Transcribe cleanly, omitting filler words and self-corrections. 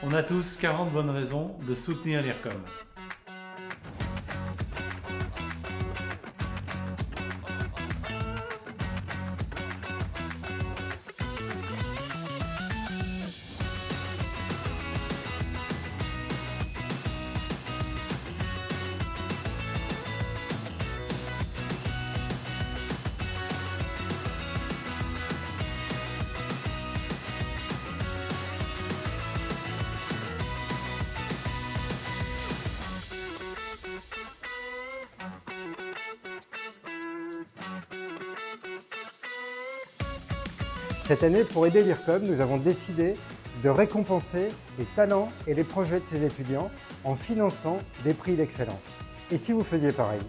On a tous 40 bonnes raisons de soutenir l'Ircom. Cette année, pour aider l'Ircom, nous avons décidé de récompenser les talents et les projets de ces étudiants en finançant des prix d'excellence. Et si vous faisiez pareil ?